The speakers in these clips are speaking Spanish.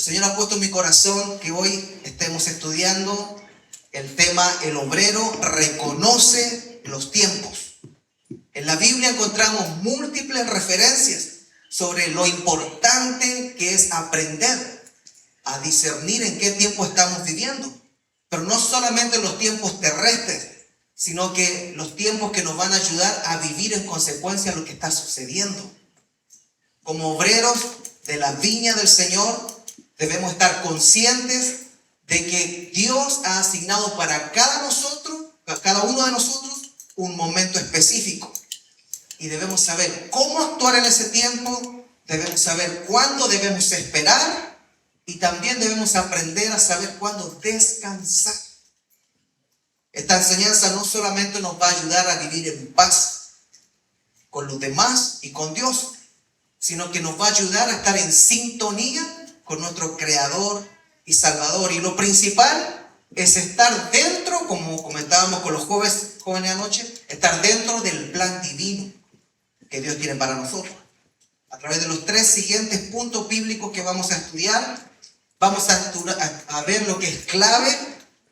El Señor ha puesto en mi corazón que hoy estemos estudiando el tema el obrero reconoce los tiempos. En la Biblia encontramos múltiples referencias sobre lo importante que es aprender a discernir en qué tiempo estamos viviendo. Pero no solamente los tiempos terrestres, sino que los tiempos que nos van a ayudar a vivir en consecuencia de lo que está sucediendo. Como obreros de la viña del Señor, debemos estar conscientes de que Dios ha asignado para cada uno de nosotros, un momento específico. Y debemos saber cómo actuar en ese tiempo, debemos saber cuándo debemos esperar y también debemos aprender a saber cuándo descansar. Esta enseñanza no solamente nos va a ayudar a vivir en paz con los demás y con Dios, sino que nos va a ayudar a estar en sintonía con nuestro Creador y Salvador. Y lo principal es estar dentro, como comentábamos con los jóvenes anoche, estar dentro del plan divino que Dios tiene para nosotros. A través de los 3 siguientes puntos bíblicos que vamos a estudiar, vamos a ver lo que es clave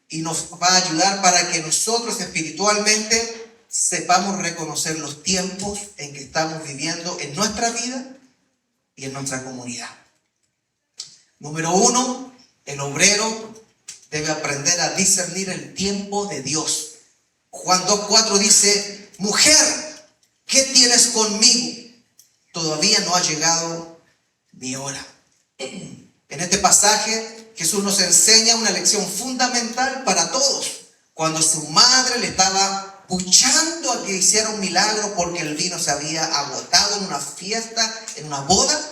y nos va a ayudar para que nosotros espiritualmente sepamos reconocer los tiempos en que estamos viviendo en nuestra vida y en nuestra comunidad. Número 1, el obrero debe aprender a discernir el tiempo de Dios. Juan 2:4 dice: mujer, ¿qué tienes conmigo? Todavía no ha llegado mi hora. En este pasaje, Jesús nos enseña una lección fundamental para todos. Cuando su madre le estaba puchando a que hiciera un milagro porque el vino se había agotado en una fiesta, en una boda,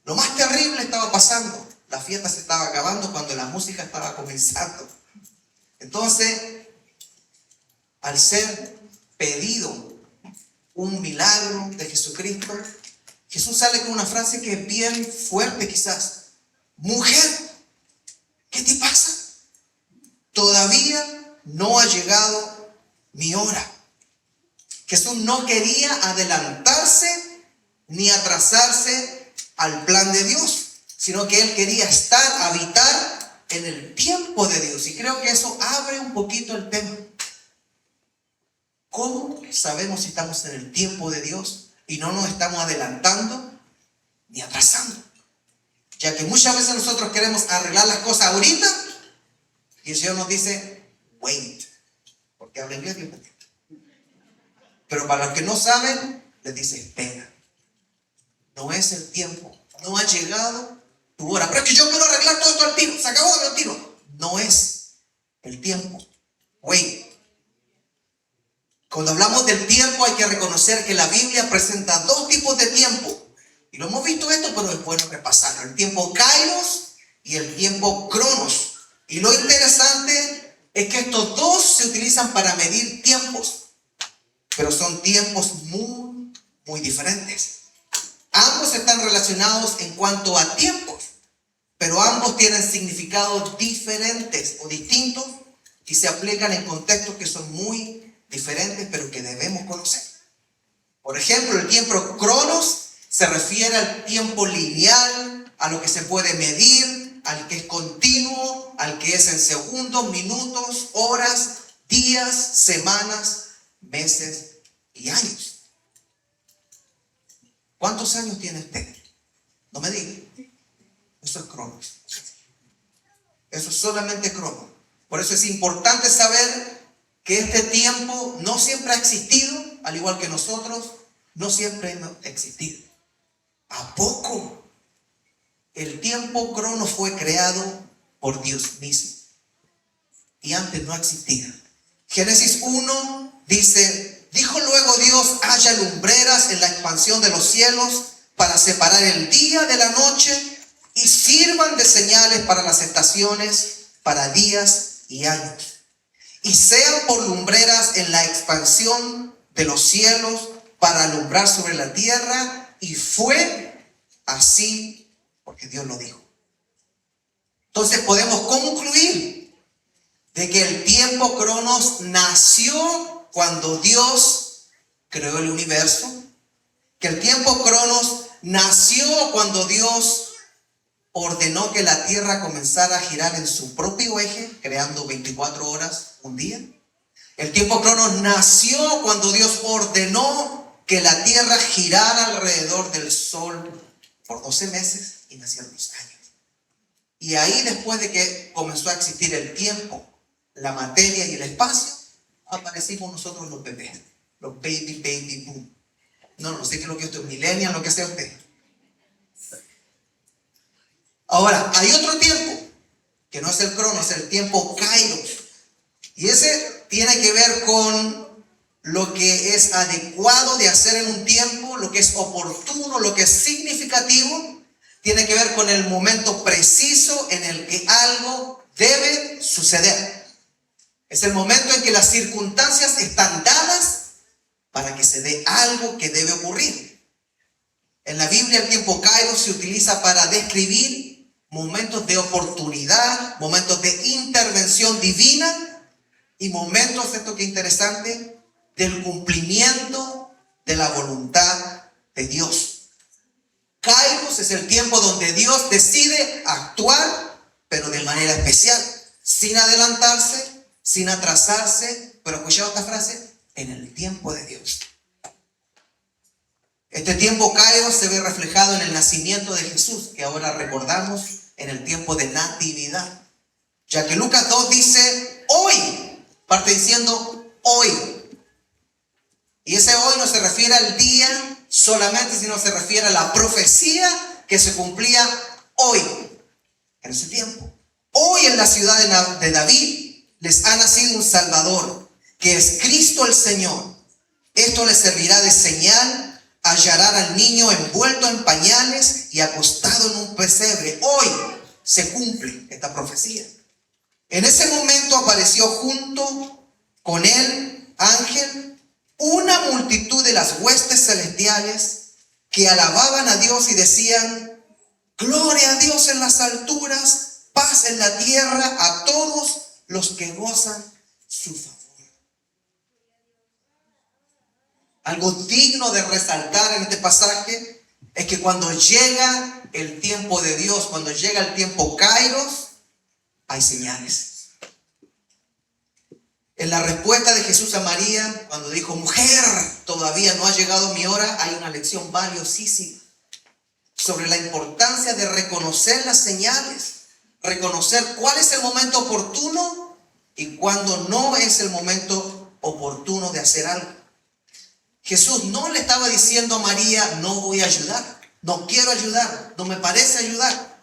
lo más terrible estaba pasando. La fiesta se estaba acabando cuando la música estaba comenzando. Entonces, al ser pedido un milagro de Jesucristo, Jesús sale con una frase que es bien fuerte quizás. Mujer, ¿qué te pasa? Todavía no ha llegado mi hora. Jesús no quería adelantarse ni atrasarse al plan de Dios, sino que Él quería habitar en el tiempo de Dios. Y creo que eso abre un poquito el tema. ¿Cómo sabemos si estamos en el tiempo de Dios y no nos estamos adelantando ni atrasando? Ya que muchas veces nosotros queremos arreglar las cosas ahorita y el Señor nos dice, wait, porque habla inglés bien poquito. Pero para los que no saben, les dice, espera. No es el tiempo, no ha llegado tu hora. Pero es que yo quiero arreglar todo esto al tiro, se acabó el tiro. No es el tiempo, wait. Cuando hablamos del tiempo hay que reconocer que la Biblia presenta 2 tipos de tiempo. Y lo hemos visto esto, pero es bueno repasarlo. El tiempo kairos y el tiempo cronos. Y lo interesante es que estos 2 se utilizan para medir tiempos, pero son tiempos muy, muy diferentes. Ambos están relacionados en cuanto a tiempos, pero ambos tienen significados diferentes o distintos y se aplican en contextos que son muy diferentes, pero que debemos conocer. Por ejemplo, el tiempo cronos se refiere al tiempo lineal, a lo que se puede medir, al que es continuo, al que es en segundos, minutos, horas, días, semanas, meses y años. ¿Cuántos años tiene usted? No me diga. Eso es cronos. Eso es solamente cronos. Por eso es importante saber que este tiempo no siempre ha existido, al igual que nosotros, no siempre ha existido. ¿A poco? El tiempo crono fue creado por Dios mismo y antes no existía. Génesis 1 dice: dijo luego Dios, haya lumbreras en la expansión de los cielos para separar el día de la noche y sirvan de señales para las estaciones, para días y años. Y sean por lumbreras en la expansión de los cielos para alumbrar sobre la tierra. Y fue así porque Dios lo dijo. Entonces podemos concluir de que el tiempo cronos nació cuando Dios creó el universo, que el tiempo cronos nació cuando Dios ordenó que la tierra comenzara a girar en su propio eje, creando 24 horas un día. El tiempo cronos nació cuando Dios ordenó que la tierra girara alrededor del sol por 12 meses y nacieron los años. Y ahí, después de que comenzó a existir el tiempo, la materia y el espacio, aparecimos nosotros los bebés, los baby boom. No sé qué es lo que usted es, millennial, lo que sea usted. Ahora, hay otro tiempo, que no es el cronos, es el tiempo kairos. Y ese tiene que ver con lo que es adecuado de hacer en un tiempo, lo que es oportuno, lo que es significativo. Tiene que ver con el momento preciso en el que algo debe suceder. Es el momento en que las circunstancias están dadas para que se dé algo que debe ocurrir. En la Biblia el tiempo kairos se utiliza para describir momentos de oportunidad, momentos de intervención divina y momentos, esto que es interesante, del cumplimiento de la voluntad de Dios. Kairos es el tiempo donde Dios decide actuar, pero de manera especial, sin adelantarse, sin atrasarse, pero escuchado esta frase, en el tiempo de Dios. Este tiempo kairos se ve reflejado en el nacimiento de Jesús, que ahora recordamos en el tiempo de natividad. Ya que Lucas 2 dice hoy, parte diciendo hoy. Y ese hoy no se refiere al día solamente, sino se refiere a la profecía que se cumplía hoy, en ese tiempo. Hoy en la ciudad de David les ha nacido un Salvador, que es Cristo el Señor. Esto les servirá de señal. Hallarán al niño envuelto en pañales y acostado en un pesebre. Hoy se cumple esta profecía. En ese momento apareció junto con el ángel una multitud de las huestes celestiales que alababan a Dios y decían: gloria a Dios en las alturas, paz en la tierra a todos los que gozan su favor. Algo digno de resaltar en este pasaje es que cuando llega el tiempo de Dios, cuando llega el tiempo kairos, hay señales. En la respuesta de Jesús a María, cuando dijo: mujer, todavía no ha llegado mi hora, hay una lección valiosísima sobre la importancia de reconocer las señales, reconocer cuál es el momento oportuno y cuándo no es el momento oportuno de hacer algo. Jesús no le estaba diciendo a María: no voy a ayudar, no quiero ayudar, no me parece ayudar,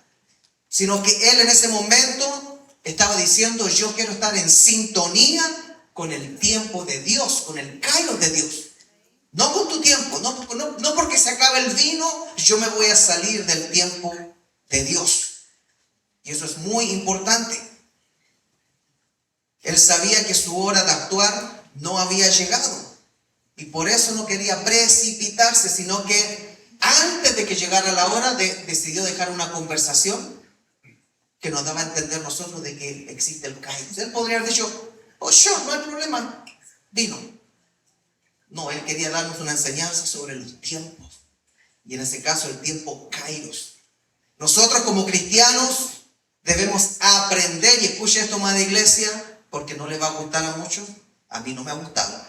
sino que él en ese momento estaba diciendo: yo quiero estar en sintonía con el tiempo de Dios, con el kairos de Dios, no con tu tiempo, no porque se acabe el vino yo me voy a salir del tiempo de Dios. Y eso es muy importante. Él sabía que su hora de actuar no había llegado. Y por eso no quería precipitarse, sino que antes de que llegara la hora decidió dejar una conversación que nos daba a entender nosotros de que existe el kairos. Él podría haber dicho: oh, sure, no hay problema, vino. No, él quería darnos una enseñanza sobre los tiempos. Y en ese caso el tiempo kairos. Nosotros como cristianos debemos aprender, y escuche esto, madre iglesia, porque no le va a gustar a muchos, a mí no me ha gustado,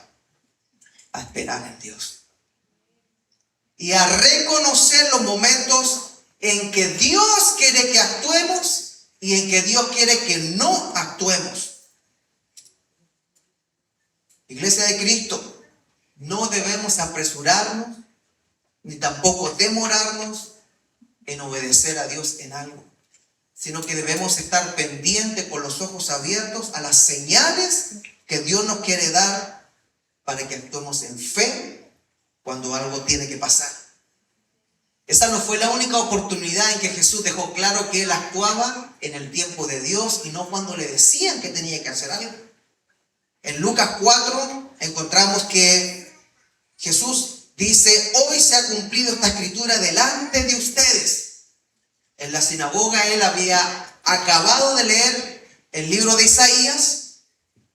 a esperar en Dios y a reconocer los momentos en que Dios quiere que actuemos y en que Dios quiere que no actuemos. Iglesia de Cristo, no debemos apresurarnos ni tampoco demorarnos en obedecer a Dios en algo, sino que debemos estar pendientes con los ojos abiertos a las señales que Dios nos quiere dar para que actuemos en fe cuando algo tiene que pasar. Esa no fue la única oportunidad en que Jesús dejó claro que Él actuaba en el tiempo de Dios y no cuando le decían que tenía que hacer algo. En Lucas 4 encontramos que Jesús dice: hoy se ha cumplido esta escritura delante de ustedes. En la sinagoga Él había acabado de leer el libro de Isaías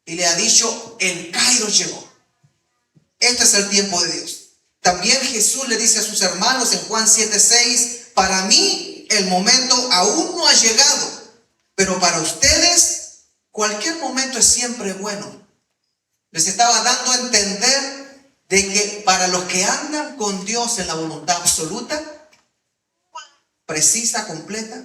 y le ha dicho: el kairos llegó. Este es el tiempo de Dios. También Jesús le dice a sus hermanos en Juan 7:6: para mí el momento aún no ha llegado, pero para ustedes cualquier momento es siempre bueno. Les estaba dando a entender de que para los que andan con Dios en la voluntad absoluta, precisa, completa,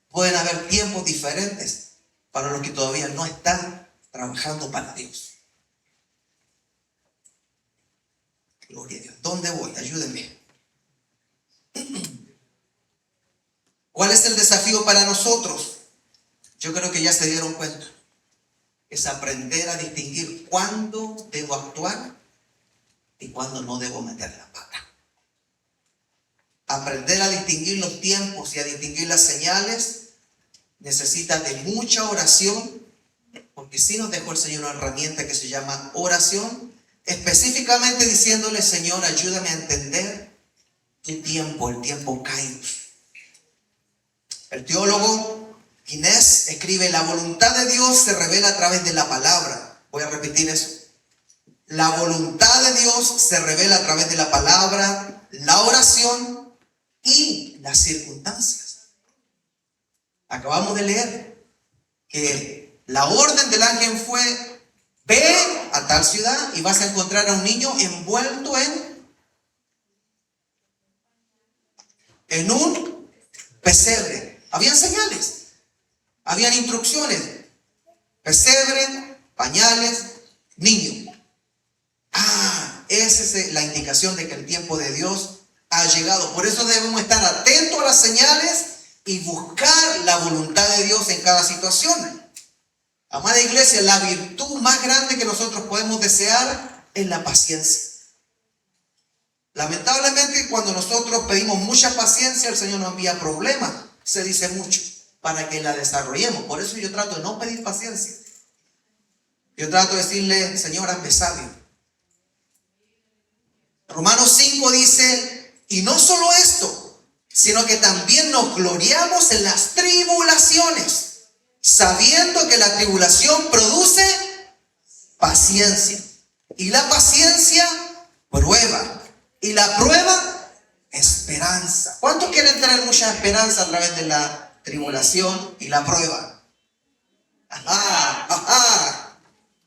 pueden haber tiempos diferentes para los que todavía no están trabajando para Dios. Gloria a Dios. ¿Dónde voy? Ayúdenme. ¿Cuál es el desafío para nosotros? Yo creo que ya se dieron cuenta. Es aprender a distinguir cuándo debo actuar y cuándo no debo meter la pata. Aprender a distinguir los tiempos y a distinguir las señales necesita de mucha oración, porque sí nos dejó el Señor una herramienta que se llama oración, específicamente diciéndole: Señor, ayúdame a entender tu tiempo, el tiempo Kairos. El teólogo Guinness escribe: la voluntad de Dios se revela a través de la palabra. Voy a repetir eso. La voluntad de Dios se revela a través de la palabra, la oración y las circunstancias. Acabamos de leer que la orden del ángel fue: ve a tal ciudad y vas a encontrar a un niño envuelto en un pesebre. Habían señales, habían instrucciones: pesebre, pañales, niño. Esa es la indicación de que el tiempo de Dios ha llegado. Por eso debemos estar atentos a las señales y buscar la voluntad de Dios en cada situación. Amada iglesia, la virtud más grande que nosotros podemos desear es la paciencia. Lamentablemente, cuando nosotros pedimos mucha paciencia, el Señor nos envía problemas, se dice mucho, para que la desarrollemos. Por eso yo trato de no pedir paciencia. Yo trato de decirle: Señor, hazme sabio. Romanos 5 dice: y no solo esto, sino que también nos gloriamos en las tribulaciones, sabiendo que la tribulación produce paciencia, y la paciencia prueba, y la prueba esperanza. ¿Cuántos quieren tener mucha esperanza a través de la tribulación y la prueba?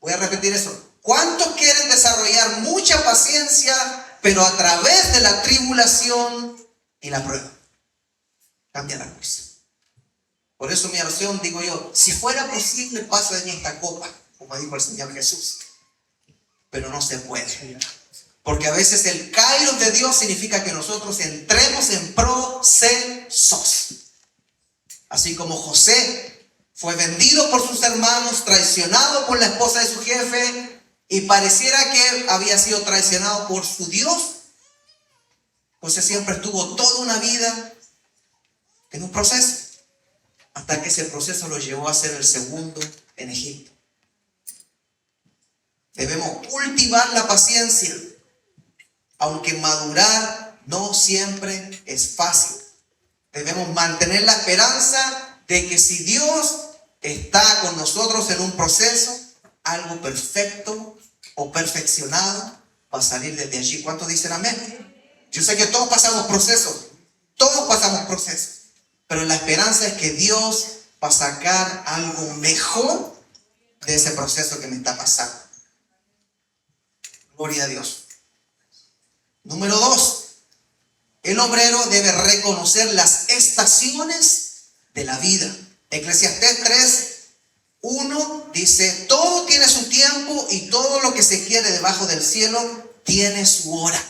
Voy a repetir eso. ¿Cuántos quieren desarrollar mucha paciencia, pero a través de la tribulación y la prueba? Cambia la cosa. Por eso mi oración, digo yo: si fuera posible, pasa de mí esta copa, como dijo el Señor Jesús. Pero no se puede. Porque a veces el Kairos de Dios significa que nosotros entremos en procesos. Así como José fue vendido por sus hermanos, traicionado por la esposa de su jefe, y pareciera que había sido traicionado por su Dios. José siempre estuvo toda una vida en un proceso, hasta que ese proceso lo llevó a ser el segundo en Egipto. Debemos cultivar la paciencia, aunque madurar no siempre es fácil. Debemos mantener la esperanza de que si Dios está con nosotros en un proceso, algo perfecto o perfeccionado va a salir desde allí. ¿Cuántos dicen amén? Yo sé que todos pasamos procesos, pero la esperanza es que Dios va a sacar algo mejor de ese proceso que me está pasando. Gloria a Dios. Número 2, el obrero debe reconocer las estaciones de la vida. Eclesiastés 3:1 dice: todo tiene su tiempo y todo lo que se quiere debajo del cielo tiene su hora.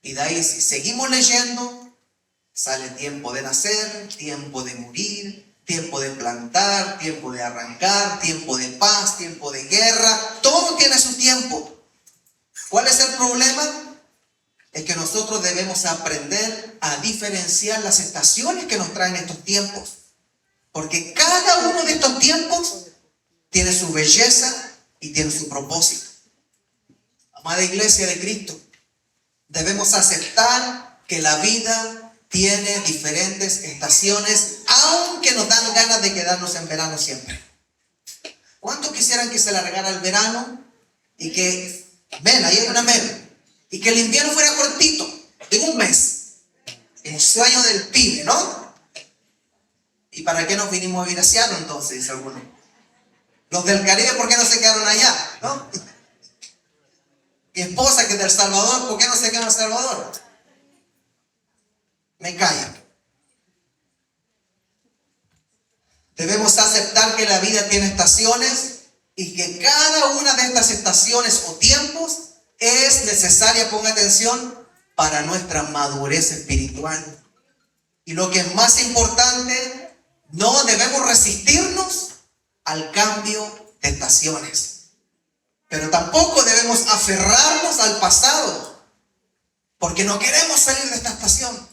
Y de ahí, si seguimos leyendo, sale tiempo de nacer, tiempo de morir, tiempo de plantar, tiempo de arrancar, tiempo de paz, tiempo de guerra. Todo tiene su tiempo. ¿Cuál es el problema? Es que nosotros debemos aprender a diferenciar las estaciones que nos traen estos tiempos. Porque cada uno de estos tiempos tiene su belleza y tiene su propósito. Amada iglesia de Cristo, debemos aceptar que la vida tiene diferentes estaciones, aunque nos dan ganas de quedarnos en verano siempre. ¿Cuántos quisieran que se largara el verano y que, ahí hay una y que el invierno fuera cortito, de un mes? El sueño del pibe, ¿no? ¿Y para qué nos vinimos a vivir a Seattle entonces? Dice alguno. Los del Caribe, ¿por qué no se quedaron allá? ¿No? Mi esposa, que es del Salvador, ¿por qué no se quedó en El Salvador? Me callo. Debemos aceptar que la vida tiene estaciones y que cada una de estas estaciones o tiempos es necesaria, ponga atención, para nuestra madurez espiritual. Y lo que es más importante, no debemos resistirnos al cambio de estaciones. Pero tampoco debemos aferrarnos al pasado, porque no queremos salir de esta estación.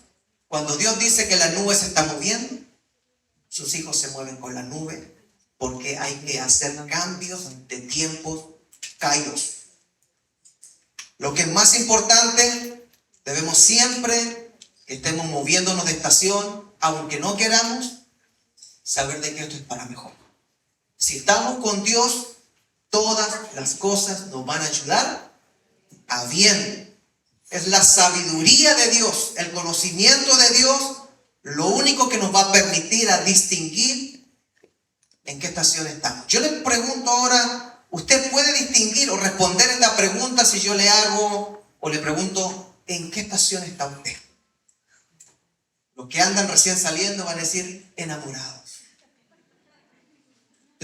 Cuando Dios dice que la nube se está moviendo, sus hijos se mueven con la nube, porque hay que hacer cambios de tiempos kairos. Lo que es más importante, debemos siempre que estemos moviéndonos de estación, aunque no queramos, saber de que esto es para mejor. Si estamos con Dios, todas las cosas nos van a ayudar a bien. Es la sabiduría de Dios, el conocimiento de Dios, lo único que nos va a permitir a distinguir en qué estación estamos. Yo le pregunto ahora, ¿usted puede distinguir o responder esta pregunta si yo le hago o le pregunto, ¿en qué estación está usted? Los que andan recién saliendo van a decir, enamorados.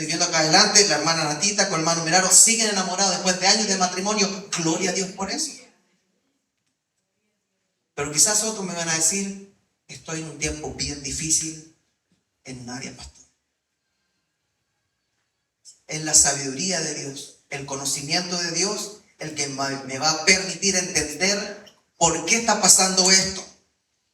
Estoy viendo acá adelante, la hermana Natita con el hermano Miraro siguen enamorados después de años de matrimonio. Gloria a Dios por eso. Pero quizás otros me van a decir, estoy en un tiempo bien difícil en un área, pastor. Es la sabiduría de Dios, el conocimiento de Dios, el que me va a permitir entender por qué está pasando esto.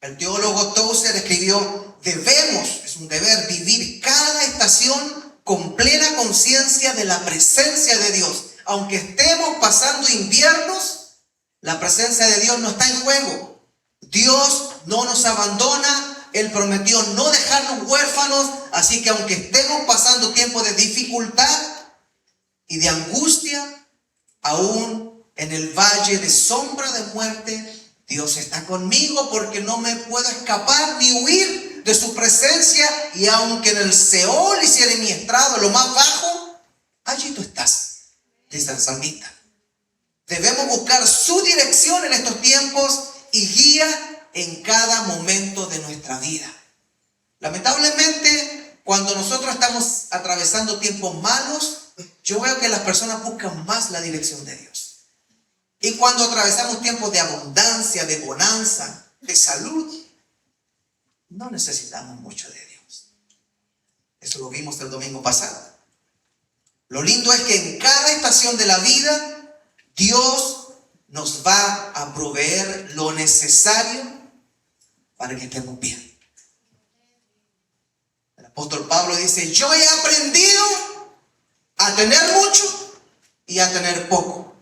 El teólogo Tozer escribió, debemos, es un deber, vivir cada estación con plena conciencia de la presencia de Dios. Aunque estemos pasando inviernos, la presencia de Dios no está en juego. Dios no nos abandona, Él prometió no dejarnos huérfanos, así que aunque estemos pasando tiempos de dificultad y de angustia, aún en el valle de sombra de muerte, Dios está conmigo porque no me puedo escapar ni huir de su presencia, y aunque en el Seol hiciere mi estrado, lo más bajo, allí tú estás, dice el salmista. Debemos buscar su dirección en estos tiempos y guía en cada momento de nuestra vida. Lamentablemente, cuando nosotros estamos atravesando tiempos malos, yo veo que las personas buscan más la dirección de Dios. Y cuando atravesamos tiempos de abundancia, de bonanza, de salud, no necesitamos mucho de Dios. Eso lo vimos el domingo pasado. Lo lindo es que en cada estación de la vida, Dios nos va a proveer lo necesario para que estemos bien. El apóstol Pablo dice, yo he aprendido a tener mucho y a tener poco,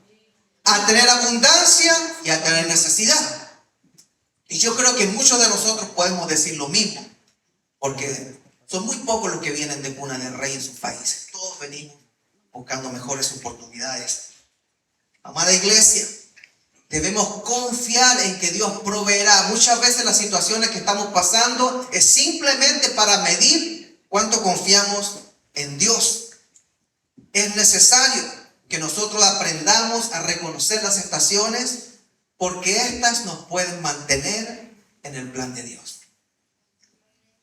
a tener abundancia y a tener necesidad. Y yo creo que muchos de nosotros podemos decir lo mismo, porque son muy pocos los que vienen de cuna de rey en sus países. Todos venimos buscando mejores oportunidades. Amada iglesia, debemos confiar en que Dios proveerá. Muchas veces las situaciones que estamos pasando es simplemente para medir cuánto confiamos en Dios. Es necesario que nosotros aprendamos a reconocer las estaciones, porque éstas nos pueden mantener en el plan de Dios.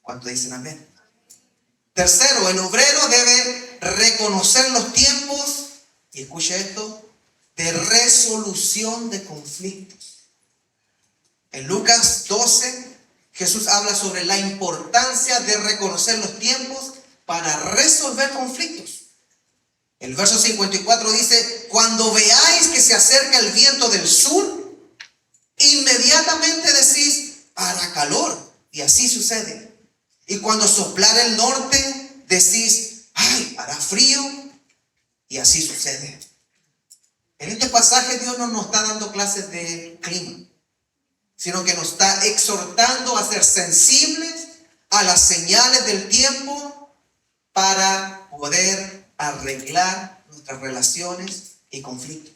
¿Cuántos dicen amén? Tercero, el obrero debe reconocer los tiempos, y escuche esto, de resolución de conflictos. En Lucas 12, Jesús habla sobre la importancia de reconocer los tiempos para resolver conflictos. El verso 54 dice, cuando veáis que se acerca el viento del sur, inmediatamente decís, hará calor, y así sucede. Y cuando soplara el norte, decís, ay, hará frío, y así sucede. En este pasaje Dios no nos está dando clases de clima, sino que nos está exhortando a ser sensibles a las señales del tiempo para poder arreglar nuestras relaciones y conflictos.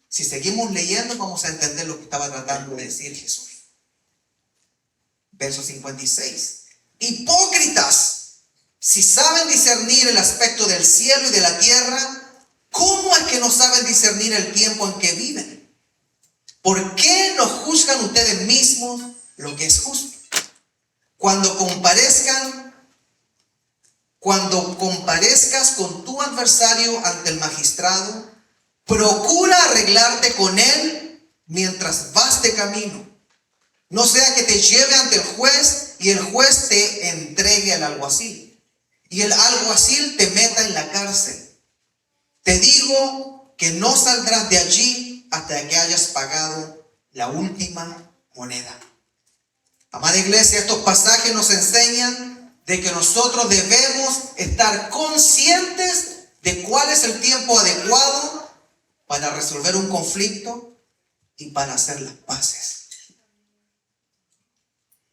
Si seguimos leyendo, vamos a entender lo que estaba tratando de decir Jesús. Verso 56. Hipócritas, si saben discernir el aspecto del cielo y de la tierra, ¿cómo es que no saben discernir el tiempo en que viven? ¿Por qué no juzgan ustedes mismos lo que es justo? Cuando comparezcas con tu adversario ante el magistrado, procura arreglarte con él mientras vas de camino. No sea que te lleve ante el juez y el juez te entregue al alguacil y el alguacil te meta en la cárcel. Te digo que no saldrás de allí hasta que hayas pagado la última moneda. Amada iglesia, estos pasajes nos enseñan de que nosotros debemos estar conscientes de cuál es el tiempo adecuado para resolver un conflicto y para hacer las paces.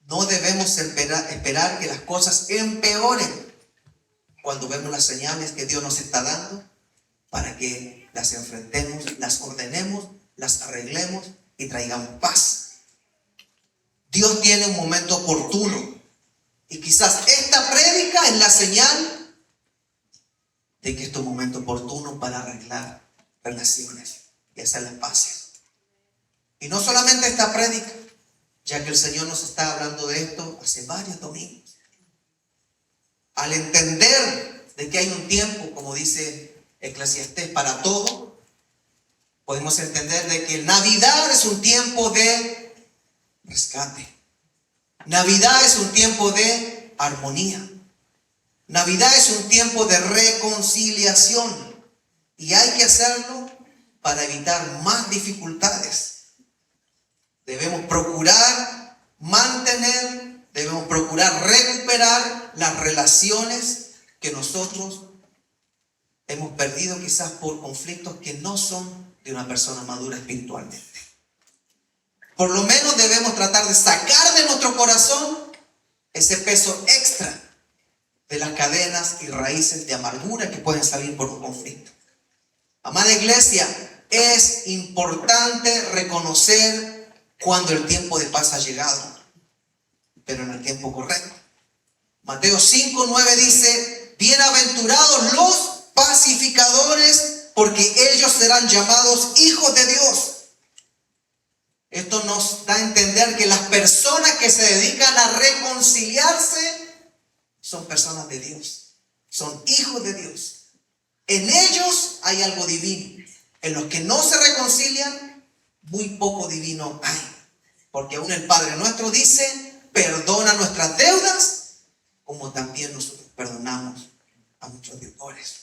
No debemos esperar que las cosas empeoren cuando vemos las señales que Dios nos está dando para que las enfrentemos, las ordenemos, las arreglemos y traigamos paz. Dios tiene un momento oportuno y quizás esta prédica es la señal de que este es un momento oportuno para arreglar relaciones y hacer las paces. Y no solamente esta prédica, ya que el Señor nos está hablando de esto hace varios domingos. Al entender de que hay un tiempo, como dice Eclesiastés, para todo, podemos entender de que Navidad es un tiempo de rescate. Navidad es un tiempo de armonía. Navidad es un tiempo de reconciliación. Y hay que hacerlo para evitar más dificultades. Debemos procurar mantener, debemos procurar recuperar las relaciones que nosotros hemos perdido quizás por conflictos que no son de una persona madura espiritualmente. Por lo menos debemos tratar de sacar de nuestro corazón ese peso extra de las cadenas y raíces de amargura que pueden salir por un conflicto. Amada iglesia, es importante reconocer cuando el tiempo de paz ha llegado, pero en el tiempo correcto. Mateo 5:9 dice: bienaventurados los pacificadores, porque ellos serán llamados hijos de Dios. Esto nos da a entender que las personas que se dedican a reconciliarse son personas de Dios, son hijos de Dios. En ellos hay algo divino. En los que no se reconcilian, muy poco divino hay. Porque aún el Padre nuestro dice: perdona nuestras deudas, como también nosotros perdonamos a nuestros deudores.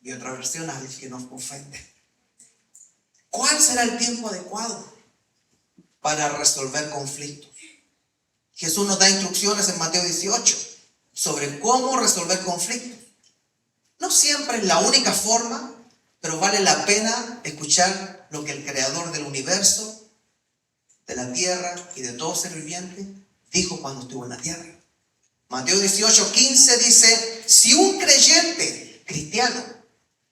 Y otra versión, a los que nos ofenden. ¿Cuál será el tiempo adecuado para resolver conflictos? Jesús nos da instrucciones en Mateo 18 sobre cómo resolver conflictos. No siempre es la única forma, pero vale la pena escuchar lo que el Creador del universo, de la tierra y de todo ser viviente dijo cuando estuvo en la tierra. Mateo 18:15 dice: si un creyente cristiano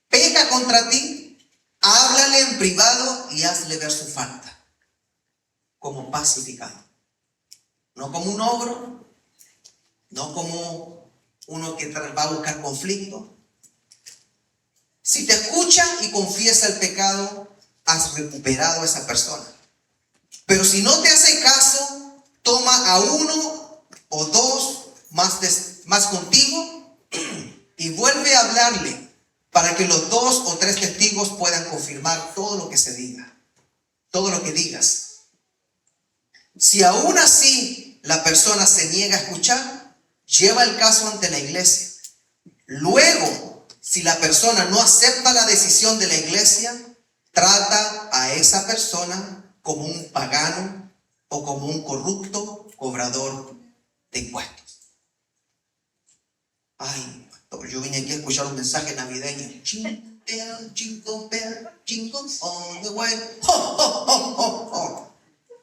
peca contra ti, háblale en privado y hazle ver su falta, como pacificado. No como un ogro, no como uno que va a buscar conflicto. Si te escucha y confiesa el pecado, has recuperado a esa persona. Pero si no te hace caso, toma a uno o dos más contigo y vuelve a hablarle, para que los 2 o 3 testigos puedan confirmar todo lo que se diga, todo lo que digas. Si aún así la persona se niega a escuchar, lleva el caso ante la iglesia. Luego, si la persona no acepta la decisión de la iglesia, trata a esa persona como un pagano o como un corrupto cobrador de impuestos. Ay, yo vine aquí a escuchar un mensaje navideño. Jingle bell, jingle all the way. Ho, ho, ho, ho, ho.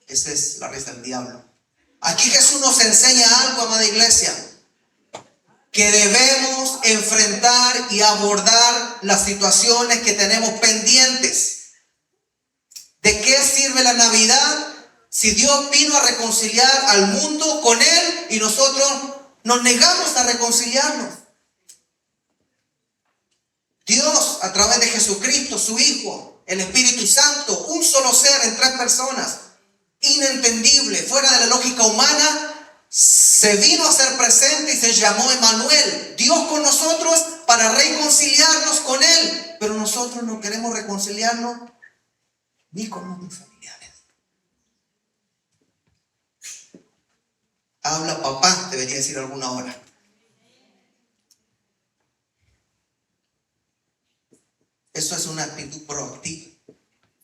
Esa es la risa del diablo. Aquí Jesús nos enseña algo, amada iglesia, que debemos enfrentar y abordar las situaciones que tenemos pendientes. ¿De qué sirve la Navidad si Dios vino a reconciliar al mundo con Él y nosotros Nos negamos a reconciliarnos. Dios, a través de Jesucristo, su Hijo, el Espíritu Santo, un solo ser en tres personas, inentendible, fuera de la lógica humana, se vino a ser presente y se llamó Emmanuel, Dios con nosotros, para reconciliarnos con Él. Pero nosotros no queremos reconciliarnos ni con nuestros familiares. Habla papá, debería decir alguna hora. Eso es una actitud proactiva,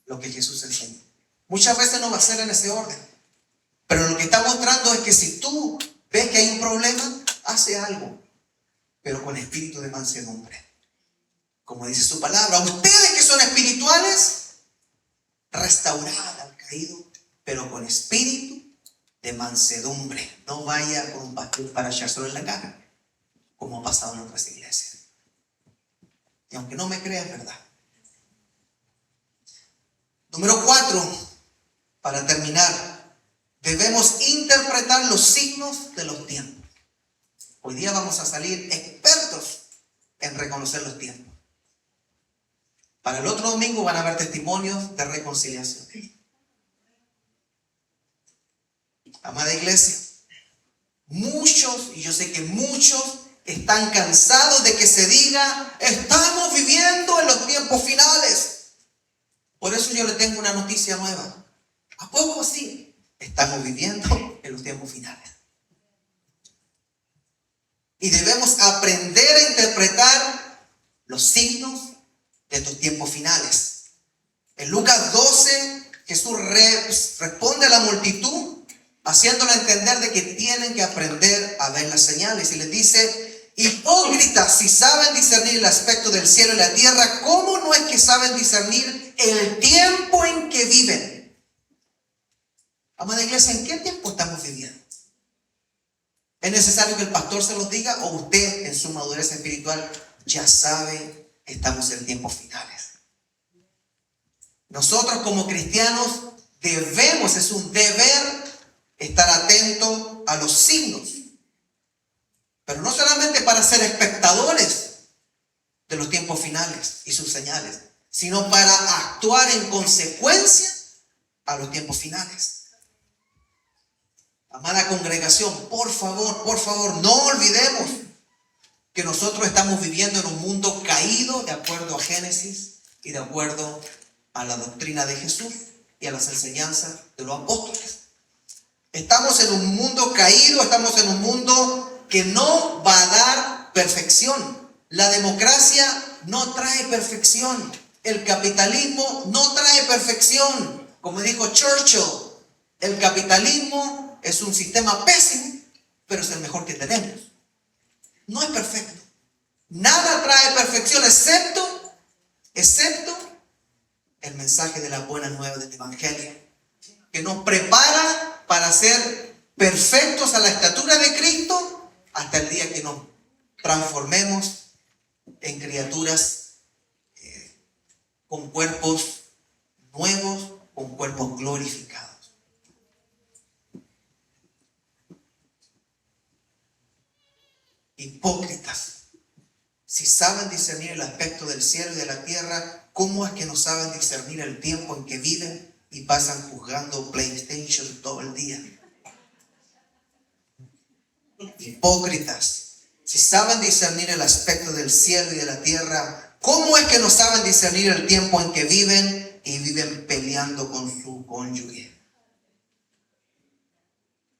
lo que Jesús enseñó. Muchas veces no va a ser en ese orden, pero lo que está mostrando es que si tú ves que hay un problema, hace algo, pero con espíritu de mansedumbre. Como dice su palabra, ustedes que son espirituales, restaurad al caído, pero con espíritu de mansedumbre. No vaya con un pastor para echárselo en la cara, como ha pasado en otras iglesias. Y aunque no me creas, es verdad. Número 4, para terminar, debemos interpretar los signos de los tiempos. Hoy día vamos a salir expertos en reconocer los tiempos. Para el otro domingo van a haber testimonios de reconciliación. Amada iglesia, muchos, y yo sé que muchos, están cansados de que se diga, estamos viviendo en los tiempos finales. Por eso yo le tengo una noticia nueva. ¿A poco sí? Estamos viviendo en los tiempos finales. Y debemos aprender a interpretar los signos de estos tiempos finales. En Lucas 12, Jesús responde a la multitud, haciéndola entender de que tienen que aprender a ver las señales. Y les dice, hipócritas, si saben discernir el aspecto del cielo y la tierra, ¿cómo no es que saben discernir el tiempo en que viven? Amada iglesia, ¿en qué tiempo estamos viviendo? ¿Es necesario que el pastor se los diga o usted en su madurez espiritual ya sabe que estamos en tiempos finales? Nosotros como cristianos debemos, es un deber, estar atentos a los signos. Pero no solamente para ser espectadores de los tiempos finales y sus señales, sino para actuar en consecuencia a los tiempos finales. Amada congregación, por favor, no olvidemos que nosotros estamos viviendo en un mundo caído de acuerdo a Génesis y de acuerdo a la doctrina de Jesús y a las enseñanzas de los apóstoles. Estamos en un mundo caído, estamos en un mundo que no va a dar perfección. La democracia no trae perfección. El capitalismo no trae perfección. Como dijo Churchill, el capitalismo es un sistema pésimo, pero es el mejor que tenemos. No es perfecto. Nada trae perfección excepto el mensaje de la buena nueva del Evangelio, que nos prepara para ser perfectos a la estatura de Cristo hasta el día que nos transformemos en criaturas con cuerpos nuevos, con cuerpos glorificados. Hipócritas, si saben discernir el aspecto del cielo y de la tierra, ¿cómo es que no saben discernir el tiempo en que viven y pasan jugando PlayStation todo el día? Hipócritas, si saben discernir el aspecto del cielo y de la tierra, ¿cómo es que no saben discernir el tiempo en que viven y viven peleando con su cónyuge?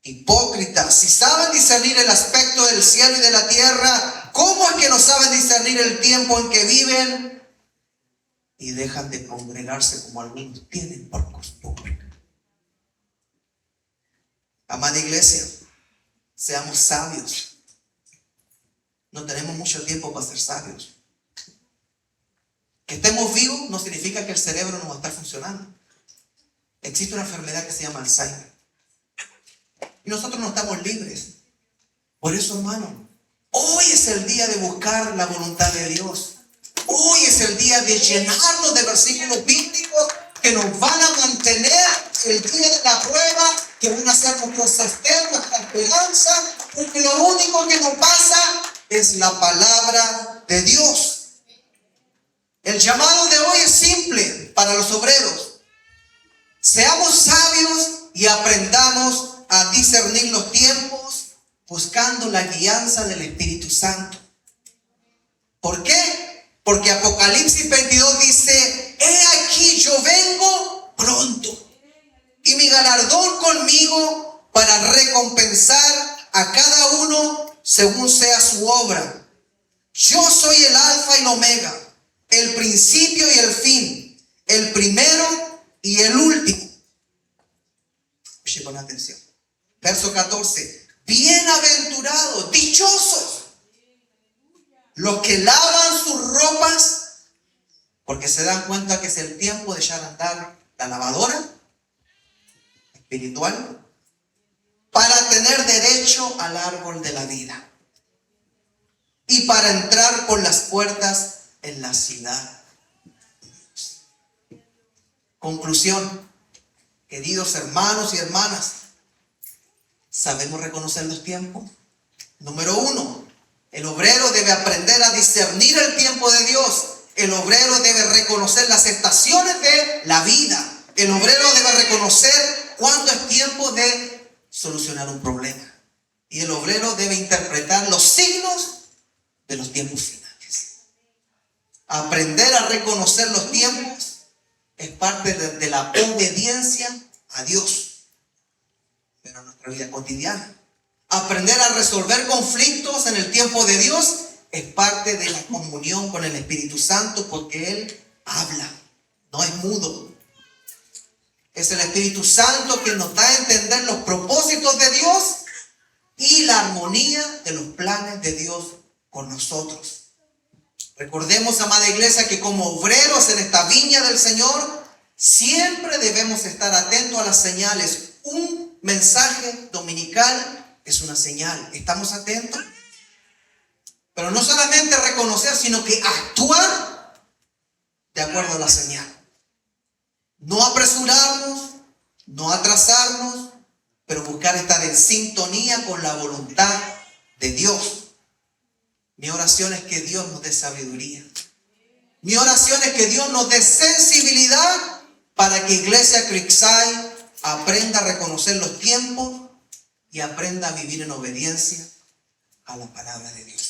Hipócritas, si saben discernir el aspecto del cielo y de la tierra, ¿cómo es que no saben discernir el tiempo en que viven y dejan de congregarse como algunos tienen por costumbre? Amada iglesia, seamos sabios. No tenemos mucho tiempo para ser sabios. Que estemos vivos no significa que el cerebro no va a estar funcionando. Existe una enfermedad que se llama Alzheimer. Y nosotros no estamos libres. Por eso, hermano, hoy es el día de buscar la voluntad de Dios. Hoy es el día de llenarnos de versículos bíblicos que nos van a mantener el día de la prueba, que van a ser nuestro sostén, nuestra esperanza, porque lo único que nos pasa es la palabra de Dios. El llamado de hoy es simple para los obreros. Seamos sabios y aprendamos a discernir los tiempos buscando la guianza del Espíritu Santo. ¿Por qué? Porque Apocalipsis 22 dice: he aquí yo vengo pronto, y mi galardón conmigo para recompensar a cada uno según sea su obra. Yo soy el Alfa y el Omega, el principio y el fin, el primero y el último. Oye, pon atención. Verso 14. Bienaventurados, dichosos los que lavan sus ropas, porque se dan cuenta que es el tiempo de echar a andar la lavadora espiritual para tener derecho al árbol de la vida y para entrar por las puertas en la ciudad. Conclusión, queridos hermanos y hermanas, ¿sabemos reconocer los tiempos? Número 1, el obrero debe aprender a discernir el tiempo de Dios. El obrero debe reconocer las estaciones de la vida. El obrero debe reconocer cuándo es tiempo de solucionar un problema. Y el obrero debe interpretar los signos de los tiempos finales. Aprender a reconocer los tiempos es parte de la obediencia a Dios, pero en nuestra vida cotidiana. Aprender a resolver conflictos en el tiempo de Dios es parte de la comunión con el Espíritu Santo, porque Él habla, no es mudo. Es el Espíritu Santo que nos da a entender los propósitos de Dios y la armonía de los planes de Dios con nosotros. Recordemos, amada iglesia, que como obreros en esta viña del Señor, siempre debemos estar atentos a las señales. Un mensaje dominical es una señal. ¿Estamos atentos? Pero no solamente reconocer, sino que actuar de acuerdo a la señal. No apresurarnos, no atrasarnos, pero buscar estar en sintonía con la voluntad de Dios. Mi oración es que Dios nos dé sabiduría. Mi oración es que Dios nos dé sensibilidad para que Iglesia Creekside aprenda a reconocer los tiempos y aprenda a vivir en obediencia a la palabra de Dios.